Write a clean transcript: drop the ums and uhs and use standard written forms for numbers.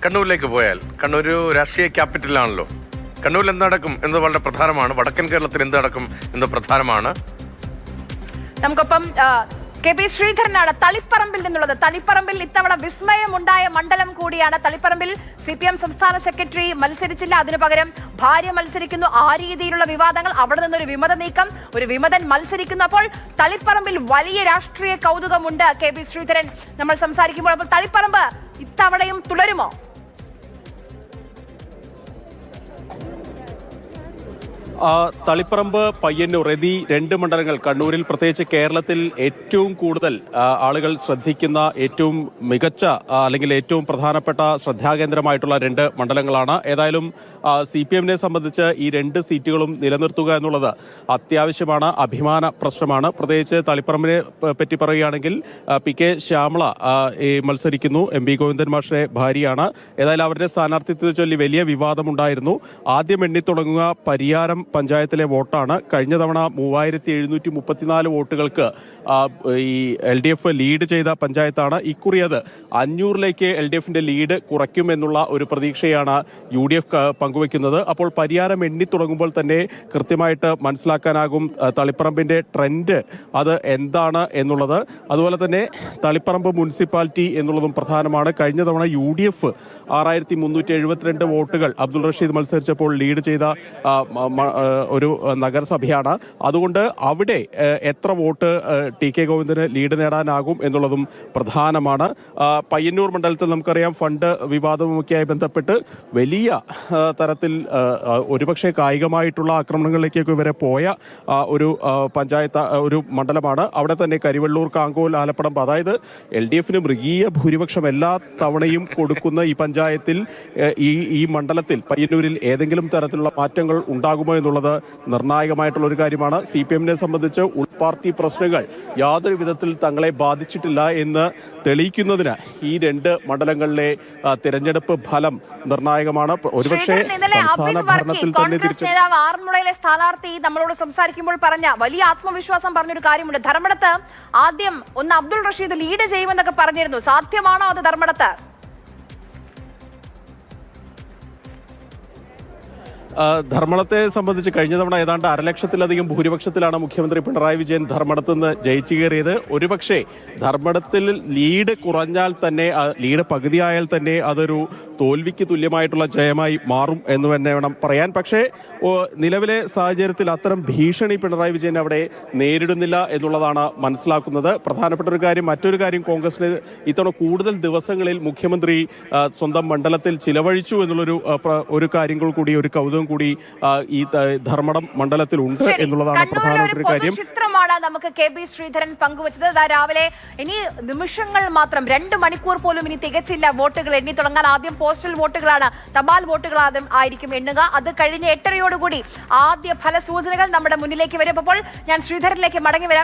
കണ്ണൂരിലേക്ക് പോയാൽ കണ്ണൂർ ഒരു രാഷ്ട്രീയ ക്യാപിറ്റലാണല്ലോ. കണ്ണൂരിൽ എന്ത് നടക്കും എന്ന് വളരെ പ്രധാനമാണ്. വടക്കൻ കേരളത്തിൽ എന്ത് നടക്കും എന്ന് പ്രധാനമാണ്. നമുക്കൊപ്പം കെ പി ശ്രീധരനാണ് തളിപ്പറമ്പിൽ നിന്നുള്ളത്. തളിപ്പറമ്പിൽ ഇത്തവണ വിസ്മയമുണ്ടായ മണ്ഡലം കൂടിയാണ്. തളിപ്പറമ്പിൽ CPM സംസ്ഥാന സെക്രട്ടറി മത്സരിച്ചില്ല, അതിനു പകരം ഭാര്യ മത്സരിക്കുന്നു. ആ രീതിയിലുള്ള വിവാദങ്ങൾ, അവിടെ നിന്നൊരു വിമത നീക്കം, ഒരു വിമതൻ മത്സരിക്കുന്നു. അപ്പോൾ തളിപ്പറമ്പിൽ വലിയ രാഷ്ട്രീയ കൗതുകമുണ്ട്. കെ പി ശ്രീധരൻ നമ്മൾ സംസാരിക്കുമ്പോൾ അപ്പോൾ തളിപ്പറമ്പ് ഇത്തവണയും തുടരുമോ? തളിപ്പറമ്പ്, പയ്യന്നൂർ എന്നീ രണ്ട് മണ്ഡലങ്ങൾ കണ്ണൂരിൽ, പ്രത്യേകിച്ച് കേരളത്തിൽ ഏറ്റവും കൂടുതൽ ആളുകൾ ശ്രദ്ധിക്കുന്ന, ഏറ്റവും മികച്ച അല്ലെങ്കിൽ ഏറ്റവും പ്രധാനപ്പെട്ട ശ്രദ്ധാകേന്ദ്രമായിട്ടുള്ള രണ്ട് മണ്ഡലങ്ങളാണ്. ഏതായാലും CPM-നെ സംബന്ധിച്ച് ഈ രണ്ട് സീറ്റുകളും നിലനിർത്തുക എന്നുള്ളത് അത്യാവശ്യമാണ്, അഭിമാന പ്രശ്നമാണ്. പ്രത്യേകിച്ച് തളിപ്പറമ്പിനെ പറ്റി പറയുകയാണെങ്കിൽ PK ശ്യാമള മത്സരിക്കുന്നു, MP ഗോവിന്ദൻ മാഷിന്റെ ഭാര്യയാണ്. ഏതായാലും അവരുടെ സ്ഥാനാർത്ഥിത്വത്തെ ചൊല്ലി വലിയ വിവാദമുണ്ടായിരുന്നു. ആദ്യം എണ്ണിത്തുടങ്ങുക പരിയാരം പഞ്ചായത്തിലെ വോട്ടാണ്. കഴിഞ്ഞ തവണ 3734 വോട്ടുകൾക്ക് ഈ LDF ലീഡ് ചെയ്ത പഞ്ചായത്താണ്. ഇക്കുറി അത് 500ലേക്ക് LDF-ന്റെ ലീഡ് കുറയ്ക്കുമെന്നുള്ള ഒരു പ്രതീക്ഷയാണ് UDF പങ്കുവയ്ക്കുന്നത്. അപ്പോൾ പരിയാരം എണ്ണി തുടങ്ങുമ്പോൾ തന്നെ കൃത്യമായിട്ട് മനസ്സിലാക്കാനാകും തളിപ്പറമ്പിന്റെ ട്രെൻഡ് അത് എന്താണ് എന്നുള്ളത്. അതുപോലെ തന്നെ തളിപ്പറമ്പ് മുനിസിപ്പാലിറ്റി എന്നുള്ളതും പ്രധാനമാണ്. കഴിഞ്ഞ തവണ UDF 6372 വോട്ടുകൾ അബ്ദുൾ റഷീദ് മത്സരിച്ചപ്പോൾ ലീഡ് ചെയ്ത ഒരു നഗരസഭയാണ്. അതുകൊണ്ട് അവിടെ എത്ര വോട്ട് TK ഗോവിന്ദന് ലീഡ് നേടാനാകും എന്നുള്ളതും പ്രധാനമാണ്. പയ്യന്നൂർ മണ്ഡലത്തിൽ നമുക്കറിയാം ഫണ്ട് വിവാദവുമൊക്കെയായി ബന്ധപ്പെട്ട് വലിയ തരത്തിൽ ഒരുപക്ഷെ കായികമായിട്ടുള്ള ആക്രമണങ്ങളിലേക്കൊക്കെ വരെ പോയ ഒരു പഞ്ചായത്ത്, ഒരു മണ്ഡലമാണ്. അവിടെ തന്നെ കരിവള്ളൂർ, കാങ്കോൽ, ആലപ്പടമ്പ്, അതായത് LDF-ന് മൃഗീയ ഭൂരിപക്ഷം എല്ലാ തവണയും കൊടുക്കുന്ന ഈ പഞ്ചായത്തിൽ ഈ മണ്ഡലത്തിൽ പയ്യന്നൂരിൽ ഏതെങ്കിലും തരത്തിലുള്ള മാറ്റങ്ങൾ ഉണ്ടാകുമോ എന്നുള്ളത് നിർണായകമായിട്ടുള്ള ഒരു കാര്യമാണ്. CPM-നെ സംബന്ധിച്ച് ഉൾപാർട്ടി പ്രശ്നങ്ങൾ യാതൊരു വിധത്തിൽ തങ്ങളെ ബാധിച്ചിട്ടില്ല എന്ന് തെളിയിക്കുന്നതിന് ഈ രണ്ട് മണ്ഡലങ്ങളിലെ തിരഞ്ഞെടുപ്പ് ഫലം നിർണായകമാണ്. ഒരുപക്ഷെ സംസ്ഥാന ഭരണത്തിൽ തന്നെ നേതാവ് ആറന്മുളയിലെ സ്ഥാനാർത്ഥി നമ്മളോട് സംസാരിക്കുമ്പോൾ പറഞ്ഞ വലിയ ആത്മവിശ്വാസം പറഞ്ഞൊരു കാര്യമുണ്ട്. ധർമ്മടത്ത് ആദ്യം ഒന്ന് അബ്ദുൾ റഷീദ് ലീഡ് ചെയ്യുമെന്നൊക്കെ പറഞ്ഞിരുന്നു. സാധ്യമാണോ അത് ധർമ്മടത്ത്? ധർമ്മടത്തെ സംബന്ധിച്ച് കഴിഞ്ഞ തവണ ഏതാണ്ട് 1,00,000-ലധികം ഭൂരിപക്ഷത്തിലാണ് മുഖ്യമന്ത്രി പിണറായി വിജയൻ ധർമ്മടത്ത് നിന്ന് ജയിച്ചു കയറിയത്. ഒരുപക്ഷെ ധർമ്മടത്തിൽ ലീഡ് കുറഞ്ഞാൽ തന്നെ, ലീഡ് പകുതിയായാൽ തന്നെ അതൊരു തോൽവിക്ക് തുല്യമായിട്ടുള്ള ജയമായി മാറും എന്ന് തന്നെ വേണം പറയാൻ. പക്ഷേ നിലവിലെ സാഹചര്യത്തിൽ അത്തരം ഭീഷണി പിണറായി വിജയൻ അവിടെ നേരിടുന്നില്ല എന്നുള്ളതാണ് മനസ്സിലാക്കുന്നത്. പ്രധാനപ്പെട്ട ഒരു കാര്യം, മറ്റൊരു കാര്യം, കോൺഗ്രസിന് ഇത്തവണ കൂടുതൽ ദിവസങ്ങളിൽ മുഖ്യമന്ത്രി സ്വന്തം മണ്ഡലത്തിൽ ചിലവഴിച്ചു എന്നുള്ളൊരു ഒരു കാര്യങ്ങൾ കൂടി, ഒരു കൗതുകം കൂടി ഈ ധർമ്മടം മണ്ഡലത്തിൽ ഉണ്ട് എന്നുള്ളതാണ് പ്രധാനപ്പെട്ട ഒരു കാര്യം. ചിത്രമാണ് നമുക്ക് കെ പി ശ്രീധരൻ പങ്കുവച്ചത്. രാവിലെ ഇനി നിമിഷങ്ങൾ മാത്രം, 2 മണിക്കൂർ പോലും ഇനി തികച്ചില്ല വോട്ടുകൾ എണ്ണി തുടങ്ങാൻ. ആദ്യം പോസ്റ്റൽ വോട്ടുകളാണ്, തപാൽ വോട്ടുകൾ ആദ്യം ആയിരിക്കും എണ്ണുക. അത് കഴിഞ്ഞ് 8:30യോടുകൂടി ആദ്യ ഫല സൂചനകൾ നമ്മുടെ മുന്നിലേക്ക് വരും. അപ്പോൾ ഞാൻ ശ്രീധരനിലേക്ക് മടങ്ങി വരാം.